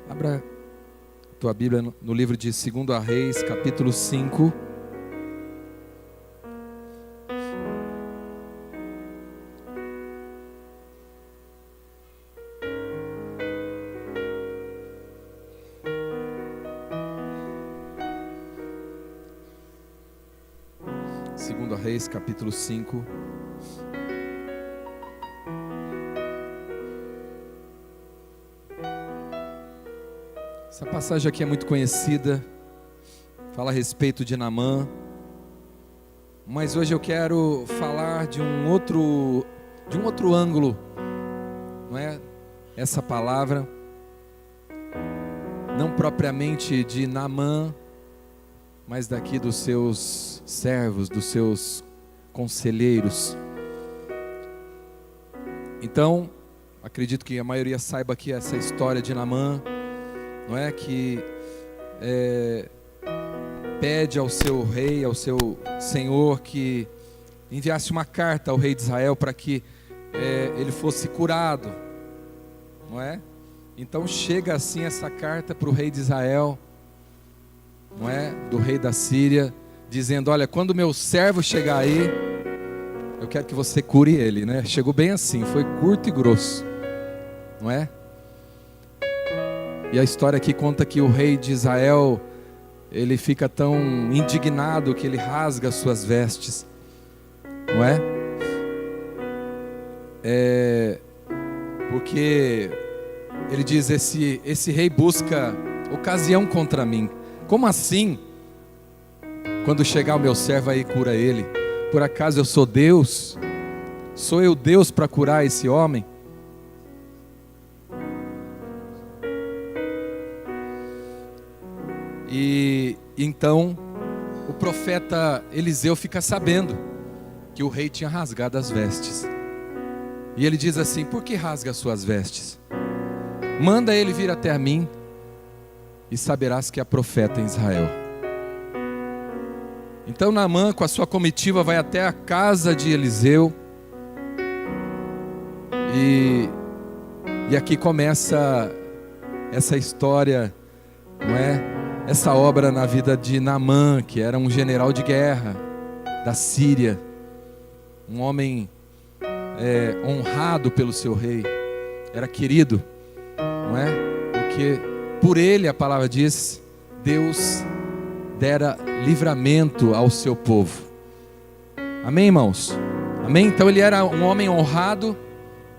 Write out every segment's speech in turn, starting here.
Abra tua Bíblia no livro de 2 Reis, capítulo 5. Segundo Reis, capítulo 5. Essa passagem aqui é muito conhecida, fala a respeito de Naamã, mas hoje eu quero falar de um outro ângulo, não é? Essa palavra, não propriamente de Naamã, mas daqui dos seus servos, dos seus conselheiros. Então, acredito que a maioria saiba que essa história de Naamã, não é, que pede ao seu rei, ao seu senhor, que enviasse uma carta ao rei de Israel para que ele fosse curado, não é? Então chega assim essa carta para o rei de Israel, não é, do rei da Síria, dizendo: olha, quando meu servo chegar aí, eu quero que você cure ele, né? Chegou bem assim, foi curto e grosso, não é? E a história aqui conta que o rei de Israel, ele fica tão indignado que ele rasga suas vestes, não é? Porque ele diz: esse rei busca ocasião contra mim. Como assim? Quando chegar o meu servo aí, cura ele. Por acaso eu sou Deus? Sou eu Deus para curar esse homem? E então o profeta Eliseu fica sabendo que o rei tinha rasgado as vestes. E ele diz assim: por que rasga as suas vestes? Manda ele vir até a mim, e saberás que há profeta em Israel. Então Naamã, com a sua comitiva, vai até a casa de Eliseu. E aqui começa essa história, não é? Essa obra na vida de Naamã, que era um general de guerra da Síria, um homem honrado pelo seu rei, era querido, não é? Porque por ele, a palavra diz, Deus dera livramento ao seu povo. Amém, irmãos? Amém? Então ele era um homem honrado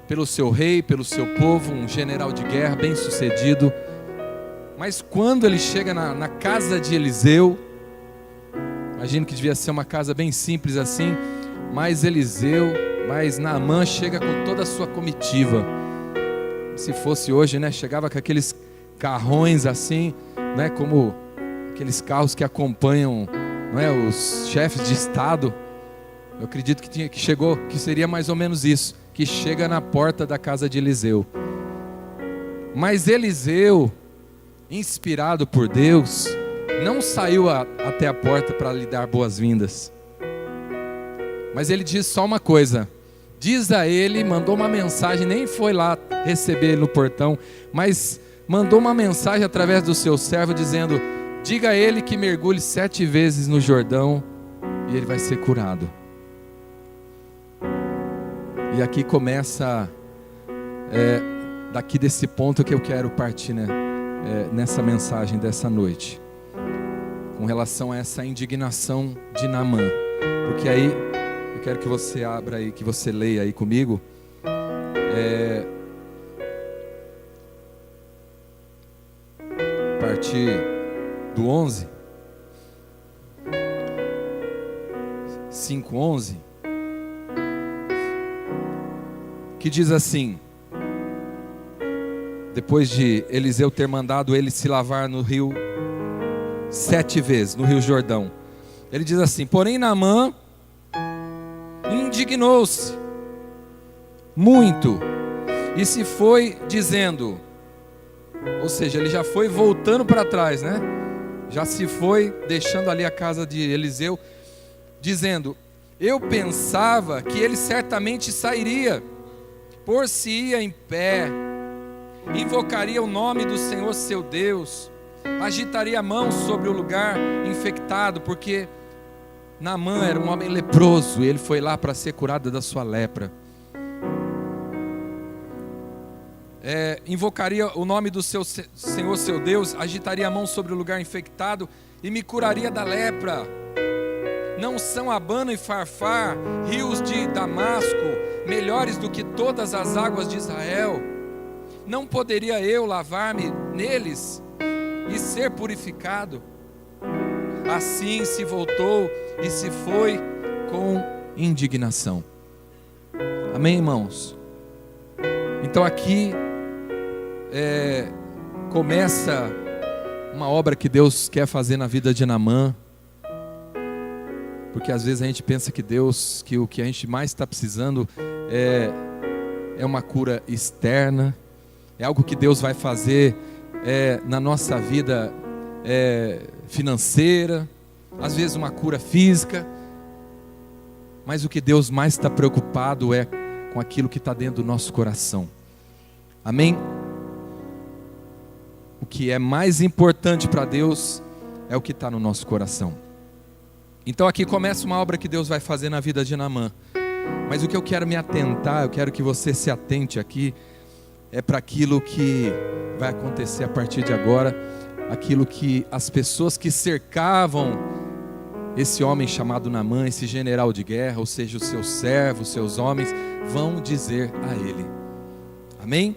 pelo seu rei, pelo seu povo, um general de guerra bem sucedido. Mas quando ele chega na casa de Eliseu, imagino que devia ser uma casa bem simples assim, mas Naamã chega com toda a sua comitiva. Se fosse hoje, né, chegava com aqueles carrões assim, né, como aqueles carros que acompanham, não é, os chefes de estado. Eu acredito que seria mais ou menos isso, que chega na porta da casa de Eliseu. Mas Eliseu, inspirado por Deus, não saiu até a porta para lhe dar boas-vindas. Mas ele diz só uma coisa: diz a ele, mandou uma mensagem, nem foi lá receber ele no portão, mas mandou uma mensagem através do seu servo dizendo: diga a ele que mergulhe 7 vezes no Jordão e ele vai ser curado. E aqui começa, daqui desse ponto que eu quero partir, né? Nessa mensagem dessa noite, com relação a essa indignação de Naamã. Porque aí eu quero que você abra aí, que você leia aí comigo, a partir do 11, 5:11, que diz assim: depois de Eliseu ter mandado ele se lavar no rio 7 vezes, no rio Jordão, ele diz assim: porém Naamã indignou-se muito e se foi dizendo, ou seja, ele já foi voltando para trás, né? Já se foi deixando ali a casa de Eliseu, dizendo: eu pensava que ele certamente sairia, por-se-ia em pé invocaria o nome do Senhor seu Deus, agitaria a mão sobre o lugar infectado, porque Naamã era um homem leproso e ele foi lá para ser curado da sua lepra. Invocaria o nome do Senhor seu Deus, agitaria a mão sobre o lugar infectado e me curaria da lepra. Não são Abana e Farfar, rios de Damasco, melhores do que todas as águas de Israel? Não poderia eu lavar-me neles e ser purificado? Assim se voltou e se foi com indignação. Amém, irmãos? Então aqui começa uma obra que Deus quer fazer na vida de Naamã. Porque às vezes a gente pensa que o que a gente mais está precisando é uma cura externa, é algo que Deus vai fazer na nossa vida financeira, às vezes uma cura física, mas o que Deus mais está preocupado é com aquilo que está dentro do nosso coração. Amém? O que é mais importante para Deus é o que está no nosso coração. Então aqui começa uma obra que Deus vai fazer na vida de Naamã. Mas o que eu quero me atentar, eu quero que você se atente aqui, é para aquilo que vai acontecer a partir de agora, aquilo que as pessoas que cercavam esse homem chamado Naamã, esse general de guerra, ou seja, os seus servos, os seus homens, vão dizer a ele. Amém?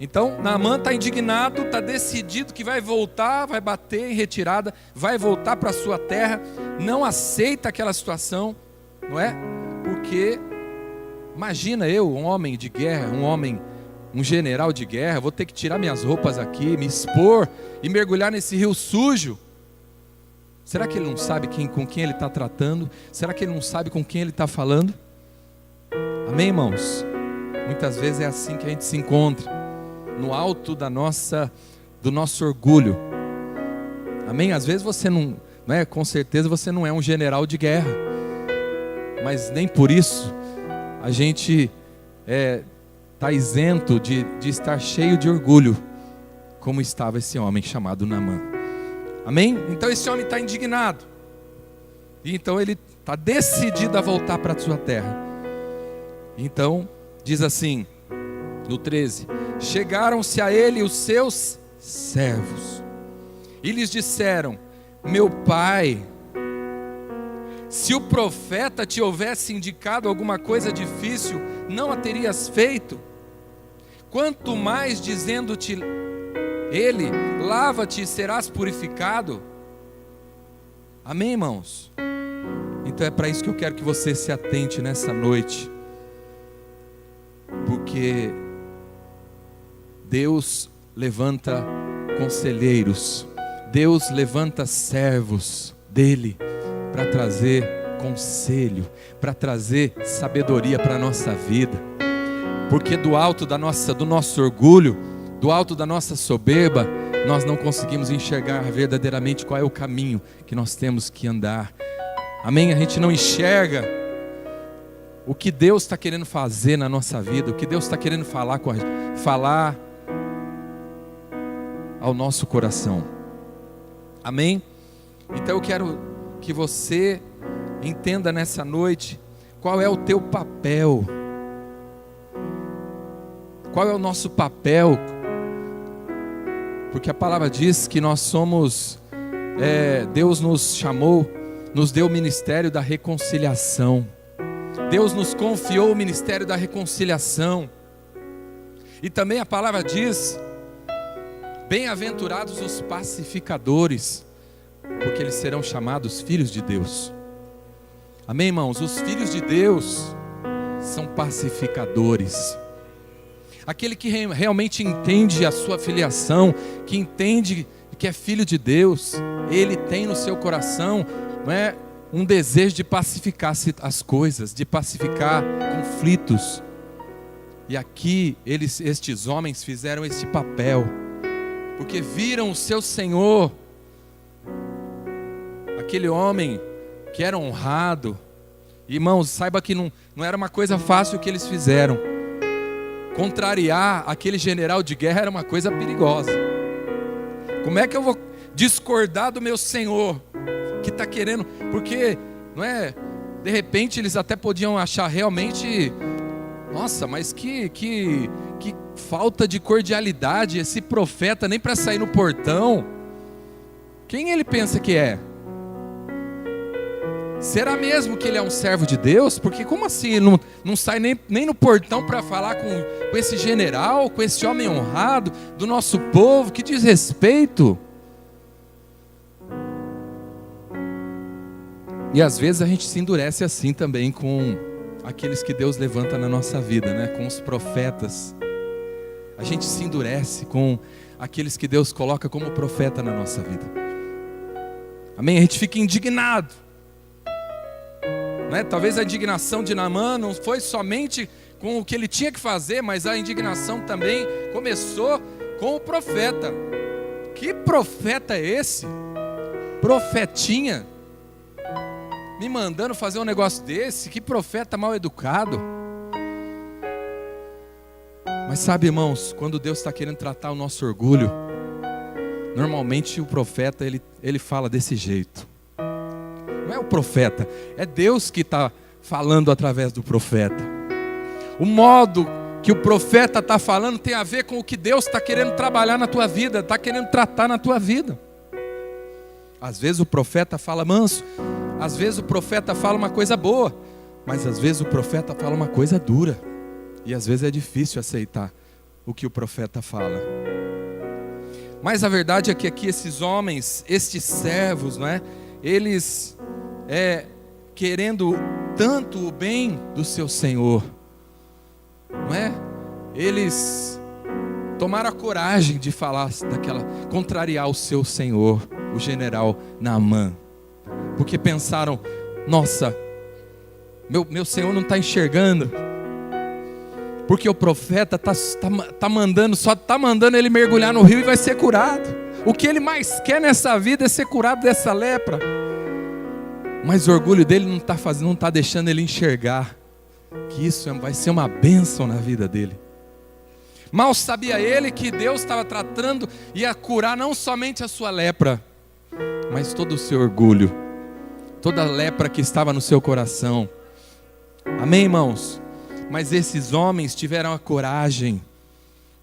Então Naamã está indignado, está decidido que vai voltar, vai bater em retirada, vai voltar para a sua terra, não aceita aquela situação, não é? Porque imagina eu, um homem de guerra, um general de guerra, vou ter que tirar minhas roupas aqui, me expor e mergulhar nesse rio sujo. Será que ele não sabe com quem ele está tratando? Será que ele não sabe com quem ele está falando? Amém, irmãos? Muitas vezes é assim que a gente se encontra, no alto do nosso orgulho. Amém? Às vezes você não é, com certeza você não é um general de guerra, mas nem por isso a gente está isento de estar cheio de orgulho, como estava esse homem chamado Naamã. Amém? Então esse homem está indignado, e então ele está decidido a voltar para a sua terra. Então diz assim no 13: chegaram-se a ele os seus servos e lhes disseram: meu pai, se o profeta te houvesse indicado alguma coisa difícil, não a terias feito? Quanto mais dizendo-te ele: lava-te e serás purificado. Amém, irmãos? Então é para isso que eu quero que você se atente nessa noite, porque Deus levanta conselheiros, Deus levanta servos dele para trazer conselho, para trazer sabedoria para a nossa vida. Porque do alto do nosso orgulho, do alto da nossa soberba, nós não conseguimos enxergar verdadeiramente qual é o caminho que nós temos que andar. Amém? A gente não enxerga o que Deus está querendo fazer na nossa vida, o que Deus está querendo falar ao nosso coração. Amém? Então eu quero que você entenda nessa noite qual é o teu papel. Qual é o nosso papel? Porque a palavra diz que nós somos, Deus nos chamou, nos deu o ministério da reconciliação. Deus nos confiou o ministério da reconciliação. E também a palavra diz: bem-aventurados os pacificadores, porque eles serão chamados filhos de Deus. Amém, irmãos? Os filhos de Deus são pacificadores. Aquele que realmente entende a sua filiação, que entende que é filho de Deus, ele tem no seu coração, não é, um desejo de pacificar as coisas, de pacificar conflitos. E aqui estes homens fizeram esse papel, porque viram o seu Senhor, aquele homem que era honrado. Irmãos, saiba que não era uma coisa fácil o que eles fizeram. contrariar aquele general de guerra era uma coisa perigosa. Como é que eu vou discordar do meu Senhor, que está querendo, porque, não é, de repente eles até podiam achar realmente, nossa, mas que falta de cordialidade, esse profeta nem para sair no portão, quem ele pensa que é? Será mesmo que ele é um servo de Deus? Porque como assim ele não sai nem no portão para falar com esse general, com esse homem honrado do nosso povo, que desrespeito. E às vezes a gente se endurece assim também com aqueles que Deus levanta na nossa vida, né? Com os profetas. A gente se endurece com aqueles que Deus coloca como profeta na nossa vida. Amém? A gente fica indignado. Né? Talvez a indignação de Naamã não foi somente com o que ele tinha que fazer, mas a indignação também começou com o profeta. Que profeta é esse? Profetinha, me mandando fazer um negócio desse? Que profeta mal educado. Mas sabe, irmãos, quando Deus está querendo tratar o nosso orgulho, normalmente o profeta ele fala desse jeito. Não é o profeta, é Deus que está falando através do profeta. O modo que o profeta está falando tem a ver com o que Deus está querendo trabalhar na tua vida, está querendo tratar na tua vida. Às vezes o profeta fala manso, às vezes o profeta fala uma coisa boa, mas às vezes o profeta fala uma coisa dura. E às vezes é difícil aceitar o que o profeta fala. Mas a verdade é que aqui esses homens, estes servos, não é? Eles querendo tanto o bem do seu Senhor, não é? Eles tomaram a coragem de falar contrariar o seu Senhor, o general Naamã, porque pensaram: nossa, meu Senhor não está enxergando, porque o profeta só está mandando ele mergulhar no rio e vai ser curado. O que ele mais quer nessa vida é ser curado dessa lepra. Mas o orgulho dele não está deixando ele enxergar que isso vai ser uma bênção na vida dele. Mal sabia ele que Deus estava tratando e ia curar não somente a sua lepra, mas todo o seu orgulho, toda a lepra que estava no seu coração. Amém, irmãos? Mas esses homens tiveram a coragem.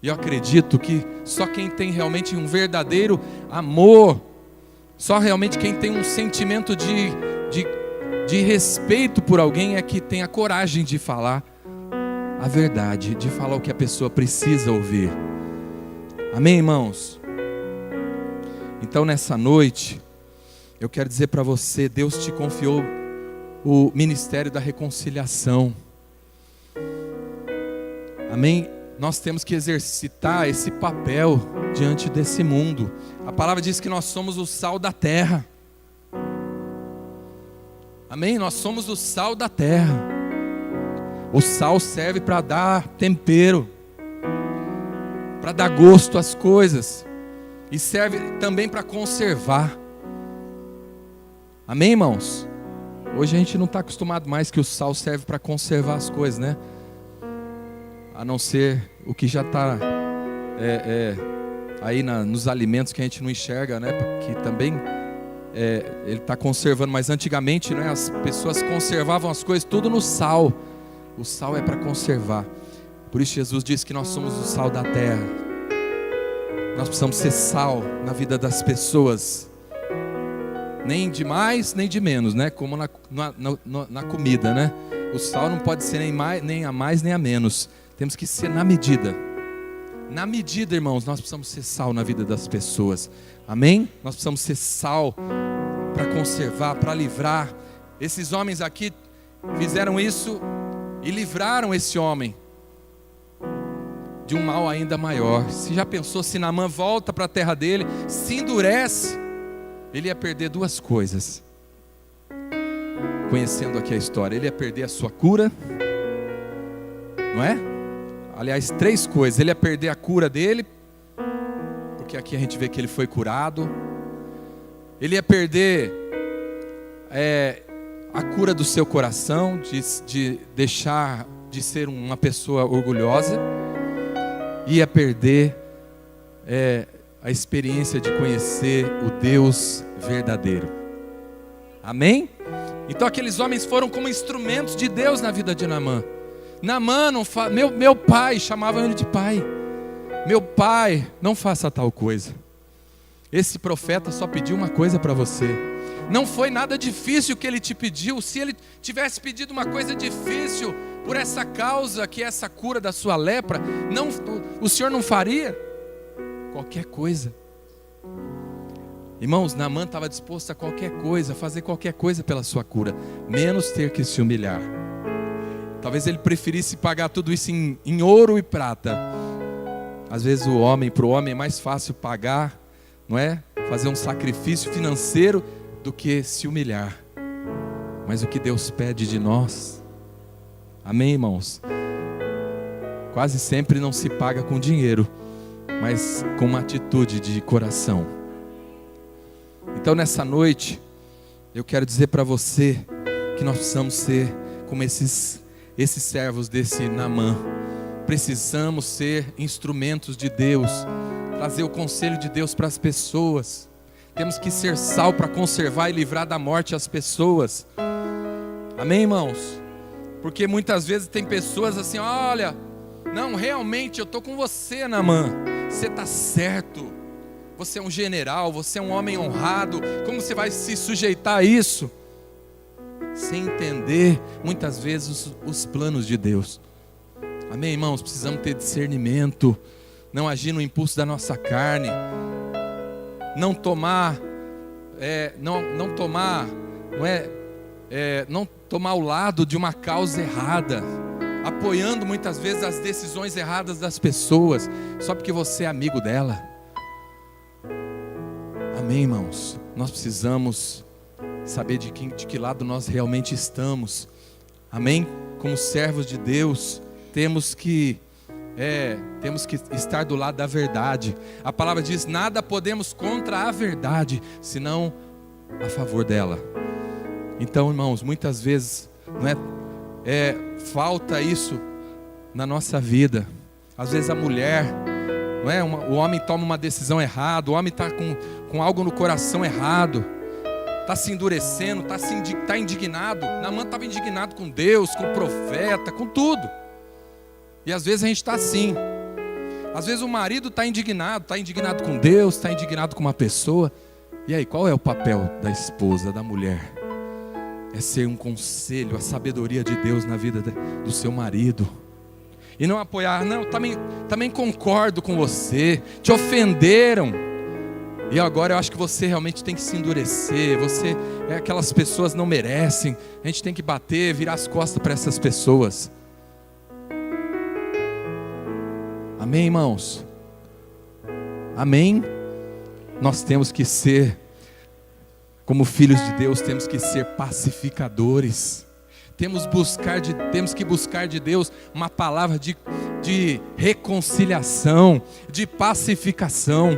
E eu acredito que só quem tem realmente um verdadeiro amor, só realmente quem tem um sentimento de respeito por alguém é que tem a coragem de falar a verdade, de falar o que a pessoa precisa ouvir. Amém, irmãos? Então nessa noite, eu quero dizer para você, Deus te confiou o ministério da reconciliação. Amém? Nós temos que exercitar esse papel diante desse mundo. A palavra diz que nós somos o sal da terra. Amém? Nós somos o sal da terra. O sal serve para dar tempero, para dar gosto às coisas, e serve também para conservar. Amém, irmãos? Hoje a gente não está acostumado mais que o sal serve para conservar as coisas, né? A não ser o que já está aí nos alimentos que a gente não enxerga, né? Que também ele está conservando. Mas antigamente, né, as pessoas conservavam as coisas tudo no sal. O sal é para conservar. Por isso Jesus disse que nós somos o sal da terra. Nós precisamos ser sal na vida das pessoas. Nem de mais, nem de menos, né? Como na comida, né? O sal não pode ser nem a mais, nem a menos. Temos que ser na medida. Na medida, irmãos, nós precisamos ser sal na vida das pessoas. Amém? Nós precisamos ser sal para conservar, para livrar. Esses homens aqui fizeram isso e livraram esse homem de um mal ainda maior. Você já pensou se Naamã volta para a terra dele, se endurece, ele ia perder duas coisas. Conhecendo aqui a história, ele ia perder a sua cura, não é? Aliás, três coisas. Ele ia perder a cura dele, porque aqui a gente vê que ele foi curado. Ele ia perder a cura do seu coração, de deixar de ser uma pessoa orgulhosa. ia perder a experiência de conhecer o Deus verdadeiro. Amém? Então aqueles homens foram como instrumentos de Deus na vida de Naamã. Naamã, meu pai, chamavam ele de pai. Meu pai, não faça tal coisa. Esse profeta só pediu uma coisa para você. Não foi nada difícil que ele te pediu. Se ele tivesse pedido uma coisa difícil por essa causa, que é essa cura da sua lepra, o Senhor não faria qualquer coisa. Irmãos, Naamã estava disposto a qualquer coisa, a fazer qualquer coisa pela sua cura, menos ter que se humilhar. Talvez ele preferisse pagar tudo isso em ouro e prata. Às vezes para o homem é mais fácil pagar, não é? Fazer um sacrifício financeiro do que se humilhar. Mas o que Deus pede de nós, amém, irmãos? Quase sempre não se paga com dinheiro, mas com uma atitude de coração. Então nessa noite, eu quero dizer para você que nós precisamos ser como esses servos desse Naamã. Precisamos ser instrumentos de Deus, trazer o conselho de Deus para as pessoas. Temos que ser sal para conservar e livrar da morte as pessoas. Amém, irmãos? Porque muitas vezes tem pessoas assim, olha, não, realmente eu estou com você, Naamã. Você está certo. Você é um general, você é um homem honrado. Como você vai se sujeitar a isso? Sem entender, muitas vezes, os planos de Deus. Amém, irmãos? Precisamos ter discernimento. Não agir no impulso da nossa carne. Não tomar o lado de uma causa errada, apoiando muitas vezes as decisões erradas das pessoas, só porque você é amigo dela. Amém, irmãos? Nós precisamos saber de que lado nós realmente estamos. Amém? Como servos de Deus, temos que estar do lado da verdade. A palavra diz, nada podemos contra a verdade, senão a favor dela. Então, irmãos, muitas vezes falta isso na nossa vida. Às vezes a mulher, o homem toma uma decisão errada, o homem está com algo no coração errado, está se endurecendo, está indignado. Naamã estava indignado com Deus, com o profeta, com tudo. E às vezes a gente está assim. Às vezes o marido está indignado com Deus, está indignado com uma pessoa. E aí, qual é o papel da esposa, da mulher? É ser um conselho, a sabedoria de Deus na vida do seu marido. E não apoiar, não, também concordo com você, te ofenderam. E agora eu acho que você realmente tem que se endurecer. Aquelas pessoas não merecem. A gente tem que bater, virar as costas para essas pessoas. Amém, irmãos? Amém? Nós temos que ser, como filhos de Deus, temos que ser pacificadores. Temos que buscar de Deus uma palavra de reconciliação, de pacificação.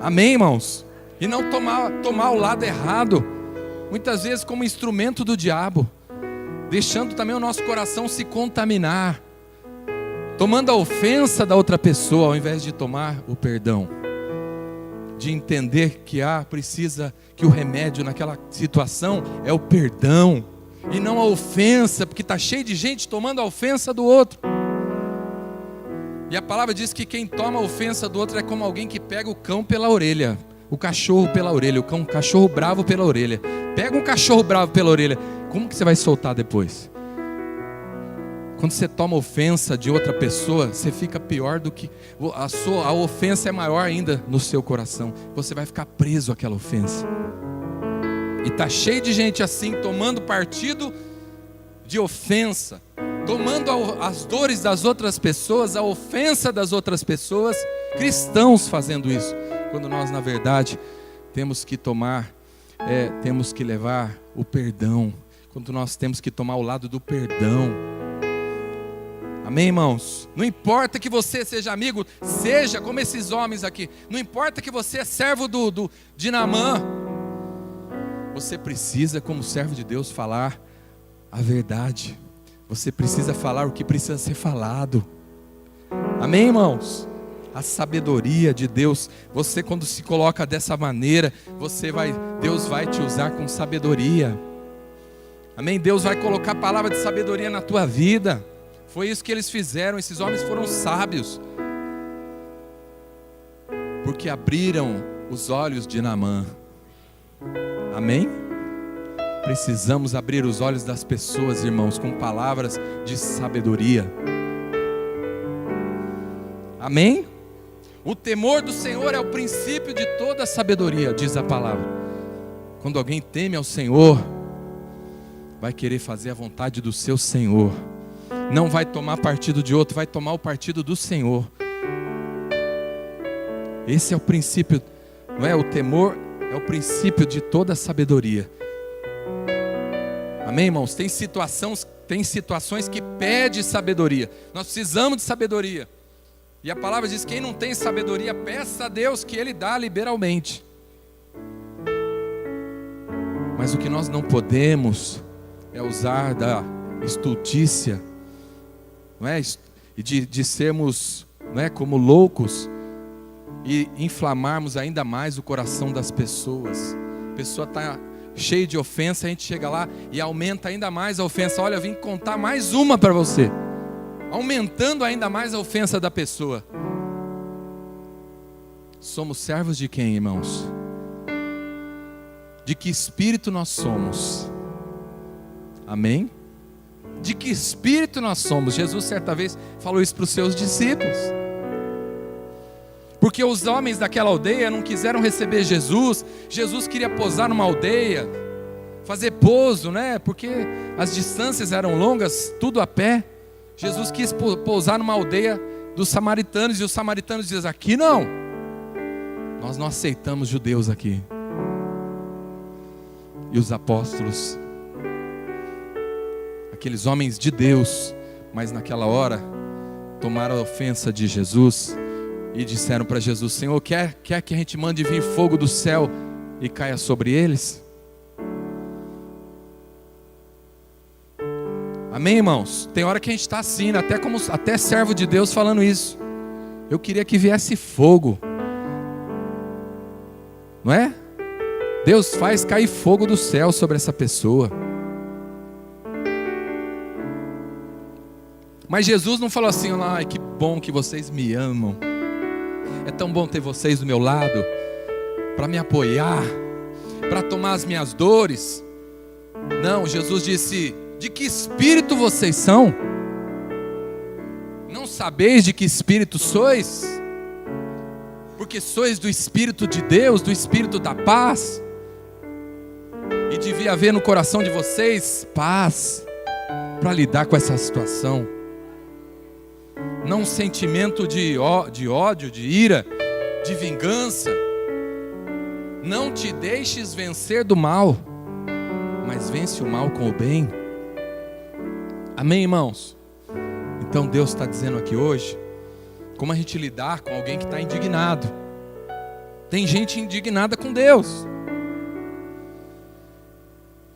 Amém, irmãos? E não tomar o lado errado, muitas vezes como instrumento do diabo, deixando também o nosso coração se contaminar, tomando a ofensa da outra pessoa, ao invés de tomar o perdão, de entender que que o remédio naquela situação é o perdão, e não a ofensa, porque está cheio de gente tomando a ofensa do outro. E a palavra diz que quem toma a ofensa do outro é como alguém que pega o cão pela orelha, o cachorro pela orelha, o cachorro bravo pela orelha. Pega um cachorro bravo pela orelha, como que você vai soltar depois? Quando você toma ofensa de outra pessoa, você fica pior do que... A ofensa é maior ainda no seu coração. Você vai ficar preso àquela ofensa. E está cheio de gente assim, tomando partido de ofensa, tomando as dores das outras pessoas, a ofensa das outras pessoas, cristãos fazendo isso, quando nós na verdade temos que levar o perdão, quando nós temos que tomar o lado do perdão. Amém, irmãos? Não importa que você seja amigo, seja como esses homens aqui, não importa que você é servo de Naamã, você precisa, como servo de Deus, falar a verdade. Você precisa falar o que precisa ser falado. Amém, irmãos? A sabedoria de Deus. Você, quando se coloca dessa maneira, Deus vai te usar com sabedoria. Amém? Deus vai colocar a palavra de sabedoria na tua vida. Foi isso que eles fizeram. Esses homens foram sábios, porque abriram os olhos de Naamã. Amém? Precisamos abrir os olhos das pessoas, irmãos, com palavras de sabedoria. Amém? O temor do Senhor é o princípio de toda a sabedoria, diz a palavra. Quando alguém teme ao Senhor, vai querer fazer a vontade do seu Senhor. Não vai tomar partido de outro, vai tomar o partido do Senhor. Esse é o princípio, não é? O temor é o princípio de toda a sabedoria. Amém, irmãos? Tem situações que pedem sabedoria. Nós precisamos de sabedoria. E a palavra diz: quem não tem sabedoria, peça a Deus que Ele dá liberalmente. Mas o que nós não podemos é usar da estultícia, não é? E de sermos, não é, como loucos, e inflamarmos ainda mais o coração das pessoas. A pessoa está cheia de ofensa, a gente chega lá e aumenta ainda mais a ofensa. Olha, eu vim contar mais uma para você, aumentando ainda mais a ofensa da pessoa. Somos servos de quem, irmãos? De que espírito nós somos? Amém? De que espírito nós somos? Jesus certa vez falou isso para os seus discípulos. Porque os homens daquela aldeia não quiseram receber Jesus. Jesus queria pousar numa aldeia, fazer pouso, né? Porque as distâncias eram longas, tudo a pé. Jesus quis pousar numa aldeia dos samaritanos, e os samaritanos dizem: aqui não, nós não aceitamos judeus aqui. E os apóstolos, aqueles homens de Deus, mas naquela hora tomaram a ofensa de Jesus e disseram para Jesus: Senhor, quer que a gente mande vir fogo do céu e caia sobre eles? Amém, irmãos? Tem hora que a gente está assim, até servo de Deus falando isso. Eu queria que viesse fogo, não é? Deus faz cair fogo do céu sobre essa pessoa. Mas Jesus não falou assim: ai, que bom que vocês me amam, é tão bom ter vocês do meu lado, para me apoiar, para tomar as minhas dores. Não, Jesus disse: de que espírito vocês são? Não sabeis de que espírito sois? Porque sois do Espírito de Deus, do Espírito da paz. E devia haver no coração de vocês paz para lidar com essa situação. Não um sentimento de ódio, de ira, de vingança. Não te deixes vencer do mal, mas vence o mal com o bem. Amém, irmãos? Então Deus está dizendo aqui hoje como a gente lidar com alguém que está indignado. Tem gente indignada com Deus.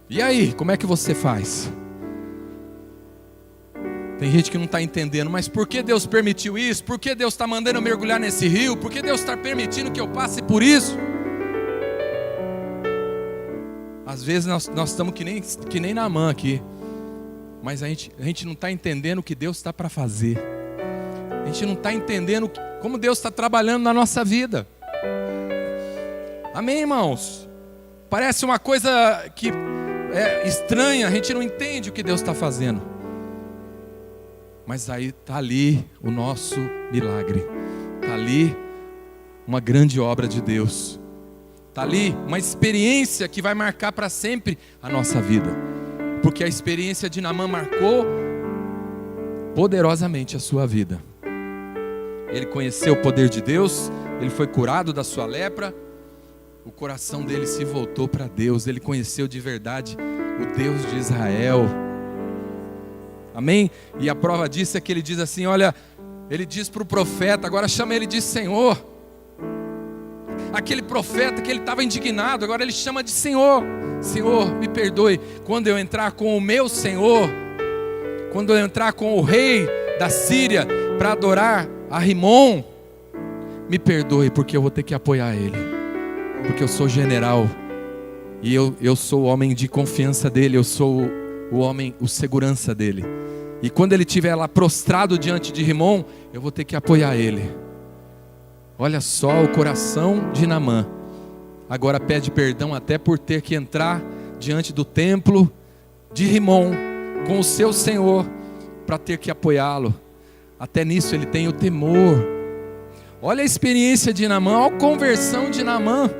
E aí, como é que você faz? Tem gente que não está entendendo, mas por que Deus permitiu isso? Por que Deus está mandando eu mergulhar nesse rio? Por que Deus está permitindo que eu passe por isso? Às vezes nós estamos que nem Naamã aqui, mas a gente não está entendendo o que Deus está para fazer. A gente não está entendendo como Deus está trabalhando na nossa vida. Amém, irmãos? Parece uma coisa que é estranha, a gente não entende o que Deus está fazendo. Mas aí está ali o nosso milagre. Está ali uma grande obra de Deus. Está ali uma experiência que vai marcar para sempre a nossa vida. Porque a experiência de Naamã marcou poderosamente a sua vida. Ele conheceu o poder de Deus, ele foi curado da sua lepra. O coração dele se voltou para Deus. Ele conheceu de verdade o Deus de Israel. Amém? E a prova disso é que ele diz assim, olha, ele diz para o profeta, agora chama ele de Senhor. Aquele profeta que ele estava indignado, agora ele chama de Senhor. Senhor, me perdoe, quando eu entrar com o meu Senhor, quando eu entrar com o rei da Síria, para adorar a Rimon, me perdoe, porque eu vou ter que apoiar ele, porque eu sou general, e eu sou o homem de confiança dele, eu sou o homem, o segurança dele. E quando ele estiver lá prostrado diante de Rimon, eu vou ter que apoiar ele. Olha só o coração de Naamã. Agora pede perdão até por ter que entrar diante do templo de Rimon com o seu senhor para ter que apoiá-lo. Até nisso ele tem o temor. Olha a experiência de Naamã, olha a conversão de Naamã.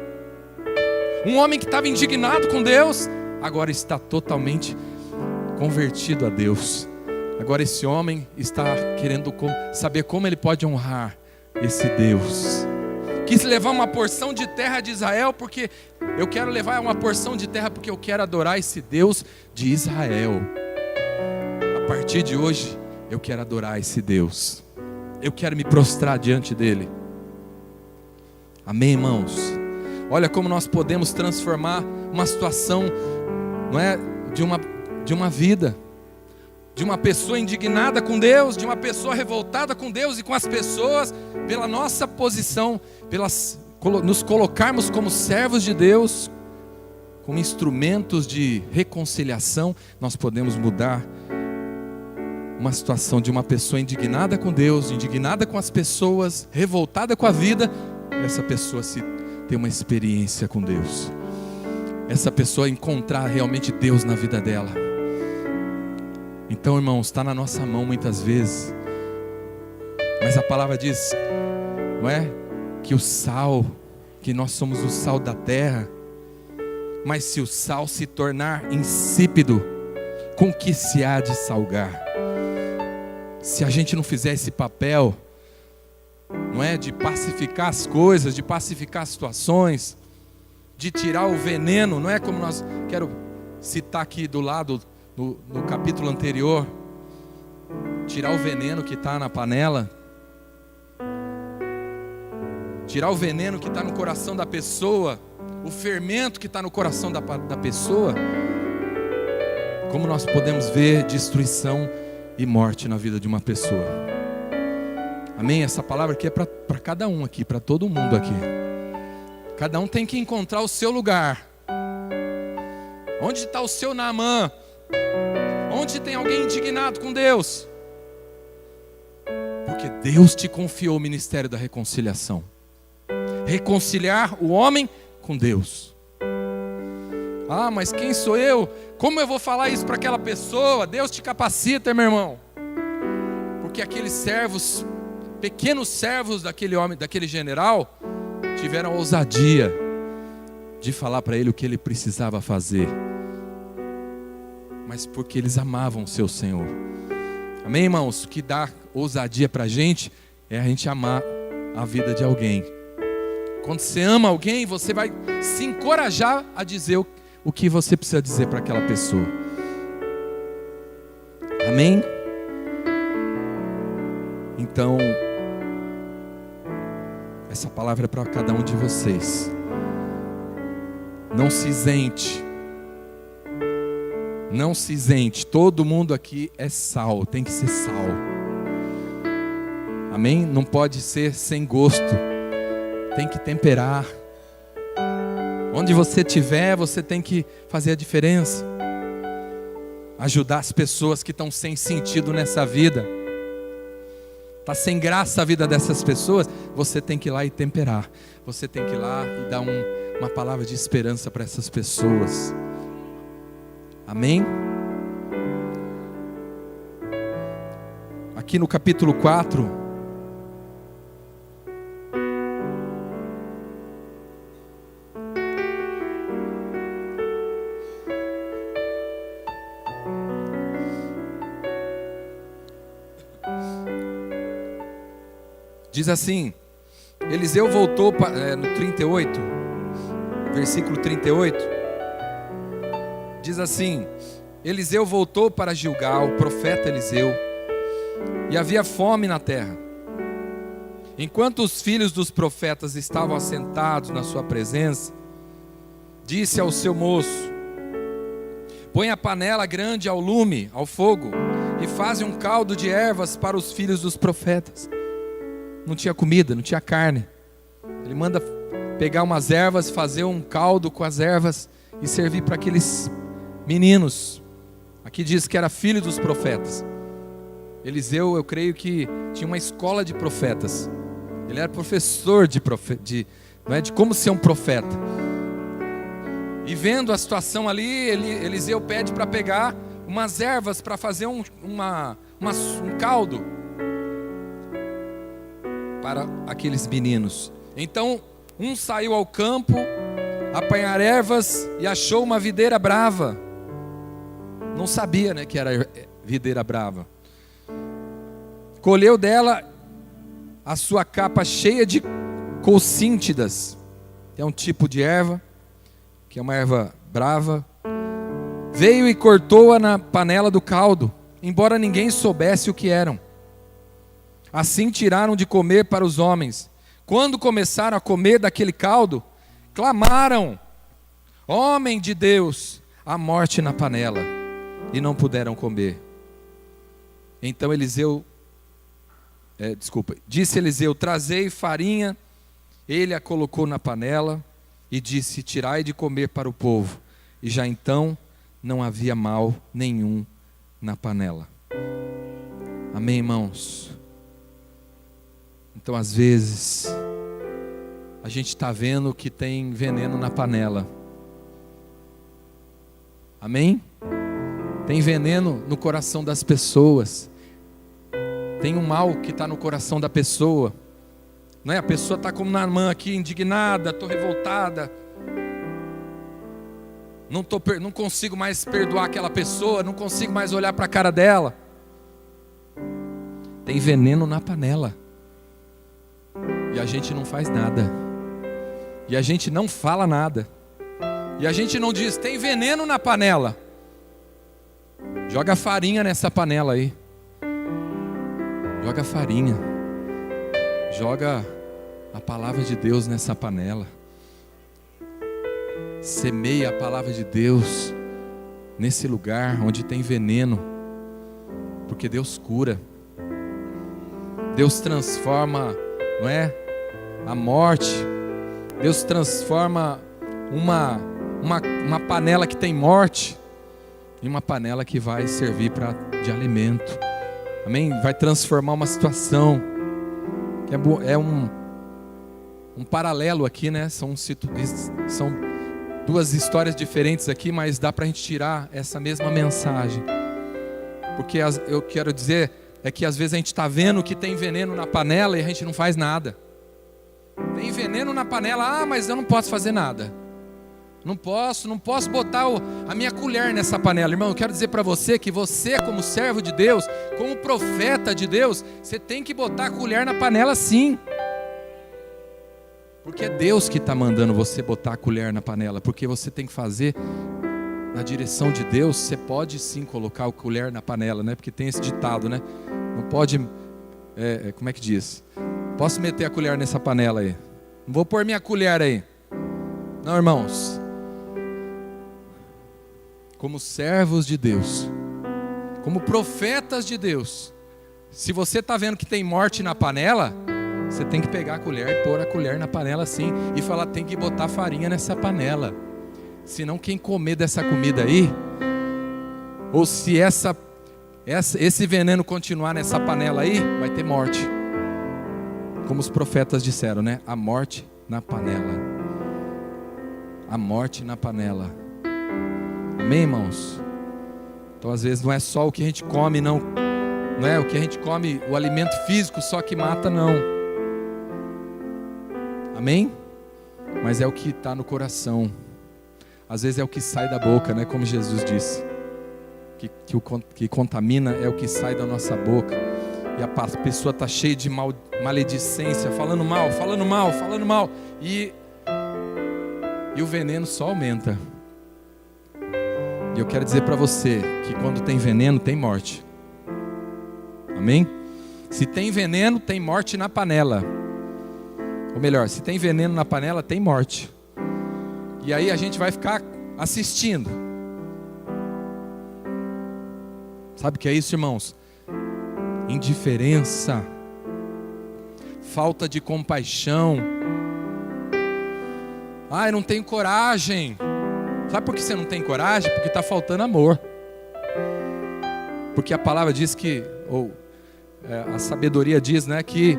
Um homem que estava indignado com Deus, agora está totalmente convertido a Deus. Agora esse homem está querendo saber como ele pode honrar esse Deus. Quis levar uma porção de terra de Israel, porque eu quero levar uma porção de terra porque eu quero adorar esse Deus de Israel. A partir de hoje, eu quero adorar esse Deus. Eu quero me prostrar diante dele. Amém, irmãos? Olha como nós podemos transformar uma situação, não é, de uma vida, de uma pessoa indignada com Deus, de uma pessoa revoltada com Deus e com as pessoas, pela nossa posição, nos colocarmos como servos de Deus, como instrumentos de reconciliação, nós podemos mudar uma situação de uma pessoa indignada com Deus, indignada com as pessoas, revoltada com a vida, essa pessoa ter uma experiência com Deus, essa pessoa encontrar realmente Deus na vida dela. Então, irmãos, está na nossa mão muitas vezes, mas a palavra diz, não é? Que o sal, que nós somos o sal da terra, mas se o sal se tornar insípido, com que se há de salgar? Se a gente não fizer esse papel, não é? De pacificar as coisas, de pacificar as situações, de tirar o veneno, não é? Como quero citar aqui do lado, no capítulo anterior, tirar o veneno que está na panela, tirar o veneno que está no coração da pessoa, o fermento que está no coração da pessoa. Como nós podemos ver destruição e morte na vida de uma pessoa. Amém? Essa palavra aqui é para cada um aqui, para todo mundo aqui. Cada um tem que encontrar o seu lugar. Onde está o seu Naamã? Onde tem alguém indignado com Deus? Porque Deus te confiou o ministério da reconciliação. Reconciliar o homem com Deus. Ah, mas quem sou eu? Como eu vou falar isso para aquela pessoa? Deus te capacita, meu irmão. Porque aqueles servos, pequenos servos daquele homem, daquele general, tiveram a ousadia de falar para ele o que ele precisava fazer. Mas porque eles amavam o seu Senhor. Amém, irmãos? O que dá ousadia para a gente é a gente amar a vida de alguém. Quando você ama alguém, você vai se encorajar a dizer o que você precisa dizer para aquela pessoa. Amém? Então, essa palavra é para cada um de vocês. Não se isente. Não se isente. Todo mundo aqui é sal, tem que ser sal. Amém? Não pode ser sem gosto. Tem que temperar. Onde você estiver, você tem que fazer a diferença. Ajudar as pessoas que estão sem sentido nessa vida. Está sem graça a vida dessas pessoas. Você tem que ir lá e temperar. Você tem que ir lá e dar uma palavra de esperança para essas pessoas. Amém? Aqui no capítulo 4, diz assim, Eliseu voltou no 38, versículo 38, diz assim, Eliseu voltou para Gilgal, o profeta Eliseu, e havia fome na terra. Enquanto os filhos dos profetas estavam assentados na sua presença, disse ao seu moço, Põe a panela grande ao lume, ao fogo, e fazem um caldo de ervas para os filhos dos profetas. Não tinha comida, não tinha carne. Ele manda pegar umas ervas, fazer um caldo com as ervas e servir para aqueles meninos. Aqui diz que era filho dos profetas. Eliseu, eu creio que tinha uma escola de profetas. Ele era professor de como ser um profeta. E vendo a situação ali, Eliseu pede para pegar umas ervas para fazer um caldo para aqueles meninos. Então, um saiu ao campo apanhar ervas e achou uma videira brava. Não sabia, que era videira brava. Colheu dela a sua capa cheia de colcíntidas, que é um tipo de erva, que é uma erva brava. Veio e cortou-a na panela do caldo, embora ninguém soubesse o que eram. Assim tiraram de comer para os homens. Quando começaram a comer daquele caldo, clamaram: homem de Deus, a morte na panela. E não puderam comer. Então disse Eliseu: trazei farinha. Ele a colocou na panela e disse: tirai de comer para o povo. E já então não havia mal nenhum na panela. Amém, irmãos? Então, às vezes, a gente está vendo que tem veneno na panela. Amém? Tem veneno no coração das pessoas. Tem um mal que está no coração da pessoa. A pessoa está como Naamã aqui, indignada, estou revoltada. Não consigo mais perdoar aquela pessoa, não consigo mais olhar para a cara dela. Tem veneno na panela. E a gente não faz nada. E a gente não fala nada. E a gente não diz: tem veneno na panela. Joga farinha nessa panela aí. Joga farinha. Joga a palavra de Deus nessa panela. Semeia a palavra de Deus nesse lugar onde tem veneno. Porque Deus cura. Deus transforma, a morte. Deus transforma uma panela que tem morte em uma panela que vai servir de alimento. Amém? Vai transformar uma situação que é um paralelo aqui, São duas histórias diferentes aqui, mas dá para a gente tirar essa mesma mensagem. Porque eu quero dizer que às vezes a gente está vendo que tem veneno na panela e a gente não faz nada. Tem veneno na panela, mas eu não posso fazer nada. Não posso botar a minha colher nessa panela. Irmão, eu quero dizer para você que você, como servo de Deus, como profeta de Deus, você tem que botar a colher na panela sim. Porque é Deus que está mandando você botar a colher na panela. Porque você tem que fazer na direção de Deus. Você pode sim colocar a colher na panela, Porque tem esse ditado, Não pode, como é que diz? Posso meter a colher nessa panela aí? Não vou pôr minha colher aí. Não, irmãos. Como servos de Deus, como profetas de Deus, se você está vendo que tem morte na panela, você tem que pegar a colher e pôr a colher na panela assim, e falar: tem que botar farinha nessa panela. Senão quem comer dessa comida aí, ou se esse veneno continuar nessa panela aí, vai ter morte. Como os profetas disseram, A morte na panela. A morte na panela. Amém, irmãos? Então às vezes não é só o que a gente come, não é o que a gente come, o alimento físico só que mata, não. Amém? Mas é o que está no coração. Às vezes é o que sai da boca, Como Jesus disse, que contamina é o que sai da nossa boca. E a pessoa está cheia de maledicência, falando mal, e o veneno só aumenta. E eu quero dizer para você que quando tem veneno, tem morte. Amém? Se tem veneno, tem morte na panela. Ou melhor, se tem veneno na panela, tem morte. E aí a gente vai ficar assistindo. Sabe o que é isso, irmãos? Indiferença, falta de compaixão. Eu não tenho coragem. Sabe por que você não tem coragem? Porque está faltando amor. Porque a palavra diz que, a sabedoria diz, né, que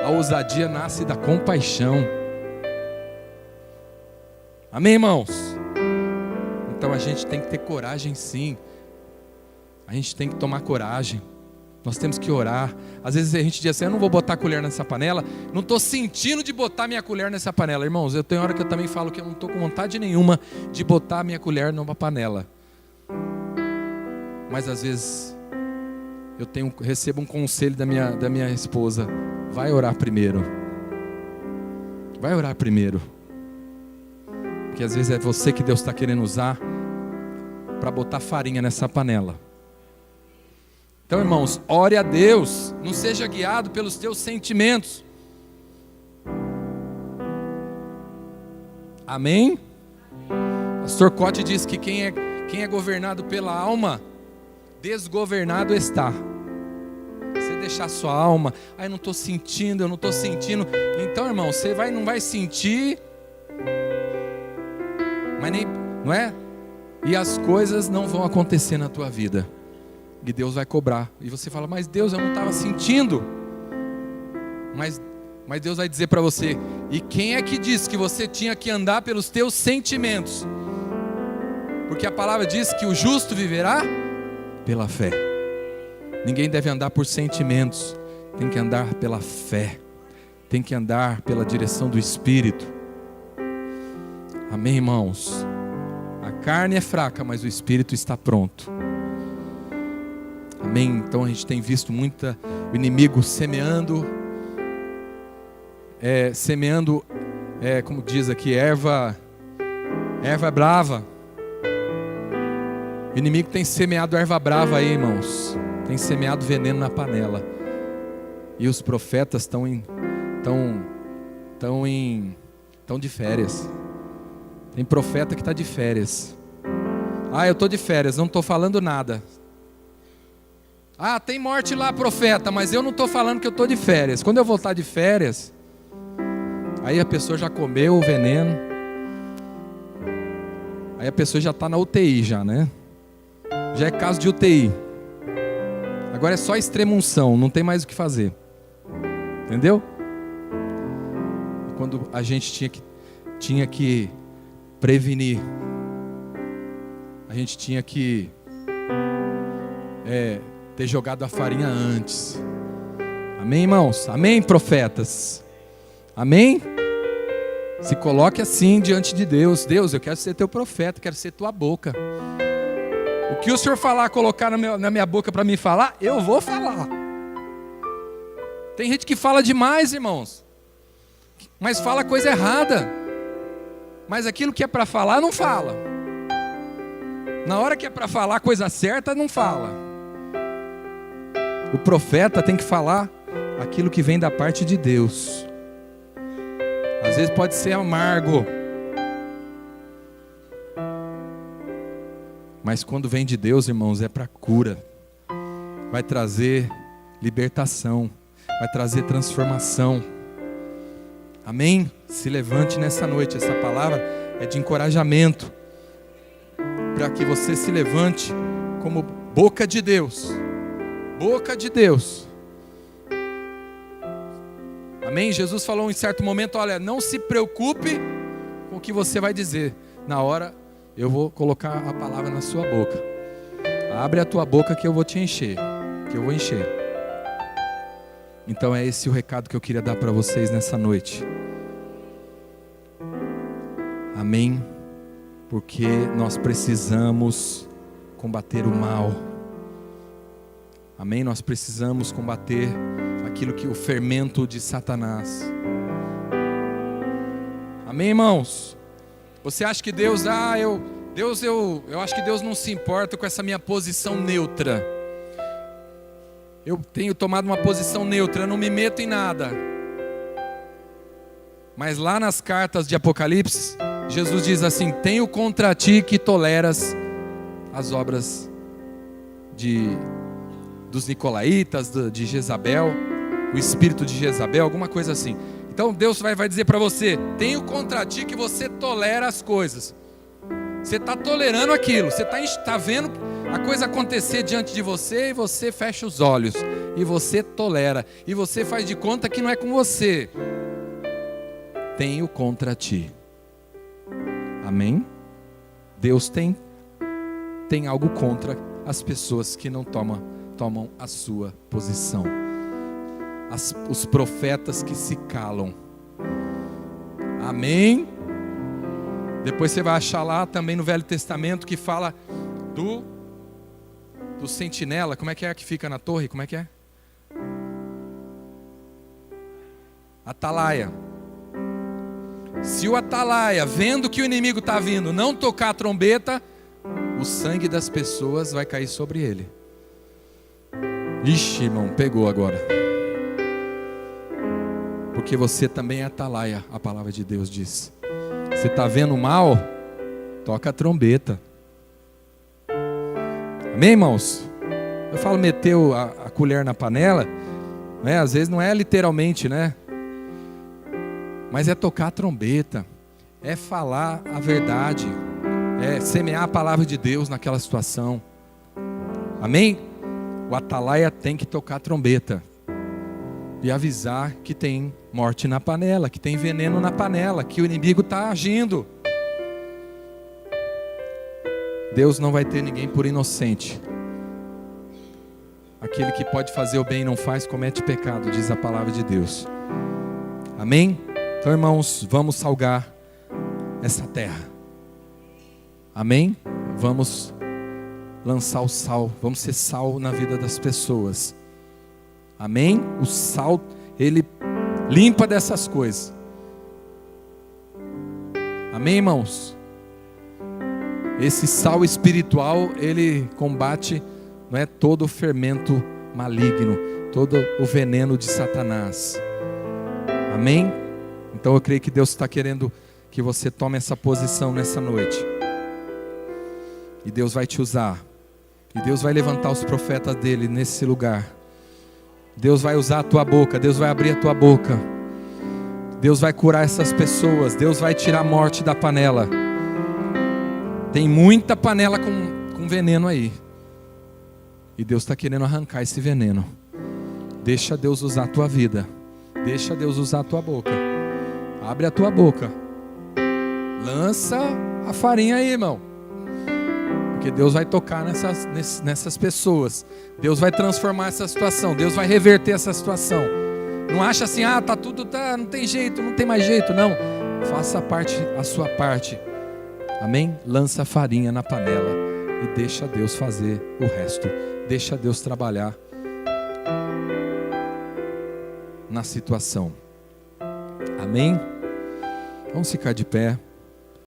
a ousadia nasce da compaixão. Amém, irmãos? Então a gente tem que ter coragem, sim. A gente tem que tomar coragem. Nós temos que orar. Às vezes a gente diz assim: eu não vou botar a colher nessa panela. Não estou sentindo de botar minha colher nessa panela. Irmãos, eu tenho hora que eu também falo que eu não estou com vontade nenhuma de botar a minha colher numa panela. Mas às vezes recebo um conselho da minha esposa: vai orar primeiro. Vai orar primeiro. Porque às vezes é você que Deus está querendo usar para botar farinha nessa panela. Então, irmãos, ore a Deus. Não seja guiado pelos teus sentimentos. Amém? Pastor Cote diz que quem é governado pela alma, desgovernado está. Você deixar sua alma: eu não estou sentindo, eu não estou sentindo. Então, irmão, você não vai sentir, mas nem, não é? E as coisas não vão acontecer na tua vida. E Deus vai cobrar. E você fala: mas Deus, eu não estava sentindo. Mas Deus vai dizer para você: e quem é que disse que você tinha que andar pelos teus sentimentos? Porque a palavra diz que o justo viverá pela fé. Ninguém deve andar por sentimentos. Tem que andar pela fé. Tem que andar pela direção do Espírito. Amém, irmãos? A carne é fraca, mas o Espírito está pronto. Amém? Então a gente tem visto o inimigo semeando, como diz aqui, erva brava. O inimigo tem semeado erva brava aí, irmãos. Tem semeado veneno na panela. E os profetas estão de férias. Tem profeta que está de férias. Eu estou de férias, não estou falando nada. Tem morte lá, profeta, mas eu não estou falando que eu estou de férias. Quando eu voltar de férias, aí a pessoa já comeu o veneno. Aí a pessoa já está na UTI já, né? Já é caso de UTI. Agora é só extrema unção, não tem mais o que fazer. Entendeu? Quando a gente tinha que prevenir, a gente tinha que ter jogado a farinha antes. Amém, irmãos? Amém, profetas? Amém? Se coloque assim diante de Deus. Deus, eu quero ser teu profeta, quero ser tua boca. O que o Senhor falar, colocar na minha boca para mim falar, eu vou falar. Tem gente que fala demais, irmãos, mas fala coisa errada. Mas aquilo que é para falar, não fala. Na hora que é para falar coisa certa, não fala. O profeta tem que falar aquilo que vem da parte de Deus. Às vezes pode ser amargo, mas quando vem de Deus, irmãos, é para cura. Vai trazer libertação, vai trazer transformação. Amém? Se levante nessa noite. Essa palavra é de encorajamento, para que você se levante como boca de Deus. Boca de Deus. Amém? Jesus falou em certo momento: olha, não se preocupe com o que você vai dizer. Na hora, eu vou colocar a palavra na sua boca. Abre a tua boca que eu vou te encher. Que eu vou encher. Então é esse o recado que eu queria dar para vocês nessa noite. Amém? Porque nós precisamos combater o mal. Amém? Nós precisamos combater aquilo que o fermento de Satanás. Amém, irmãos? Você acha que Deus, eu acho que Deus não se importa com essa minha posição neutra. Eu tenho tomado uma posição neutra, eu não me meto em nada. Mas lá nas cartas de Apocalipse, Jesus diz assim: tenho contra ti que toleras as obras dos nicolaítas, de Jezabel, o espírito de Jezabel, alguma coisa assim. Então Deus vai dizer para você: tenho contra ti que você tolera as coisas. Você está tolerando aquilo, você está vendo a coisa acontecer diante de você e você fecha os olhos, e você tolera, e você faz de conta que não é com você. Tenho contra ti. Amém? Deus tem algo contra as pessoas que não tomam a sua posição. Os profetas que se calam. Amém? Depois você vai achar lá também no Velho Testamento que fala do sentinela. Como é que fica na torre? Como é que é? Atalaia. Se o atalaia, vendo que o inimigo está vindo, não tocar a trombeta, o sangue das pessoas vai cair sobre ele. Ixi, irmão, pegou agora. Porque você também é atalaia, a palavra de Deus diz. Você está vendo mal? Toca a trombeta. Amém, irmãos? Eu falo meteu a colher na panela, né? Às vezes não é literalmente, né? Mas é tocar a trombeta, é falar a verdade, é semear a palavra de Deus naquela situação. Amém? O atalaia tem que tocar a trombeta e avisar que tem morte na panela, que tem veneno na panela, que o inimigo está agindo. Deus não vai ter ninguém por inocente. Aquele que pode fazer o bem e não faz, comete pecado, diz a palavra de Deus. Amém? Então, irmãos, vamos salgar essa terra. Amém? Vamos lançar o sal, vamos ser sal na vida das pessoas. Amém? O sal, ele limpa dessas coisas. Amém, irmãos? Esse sal espiritual, ele combate, não é, todo o fermento maligno, todo o veneno de Satanás. Amém? Então eu creio que Deus está querendo que você tome essa posição nessa noite. E Deus vai te usar. E Deus vai levantar os profetas dele nesse lugar. Deus vai usar a tua boca. Deus vai abrir a tua boca. Deus vai curar essas pessoas. Deus vai tirar a morte da panela. Tem muita panela com veneno aí. E Deus está querendo arrancar esse veneno. Deixa Deus usar a tua vida. Deixa Deus usar a tua boca. Abre a tua boca. Lança a farinha aí, irmão. Porque Deus vai tocar nessas pessoas. Deus vai transformar essa situação. Deus vai reverter essa situação. Não acha assim, tá tudo, não tem jeito, não tem mais jeito. Não. Faça a sua parte. Amém? Lança a farinha na panela. E deixa Deus fazer o resto. Deixa Deus trabalhar na situação. Amém? Vamos ficar de pé.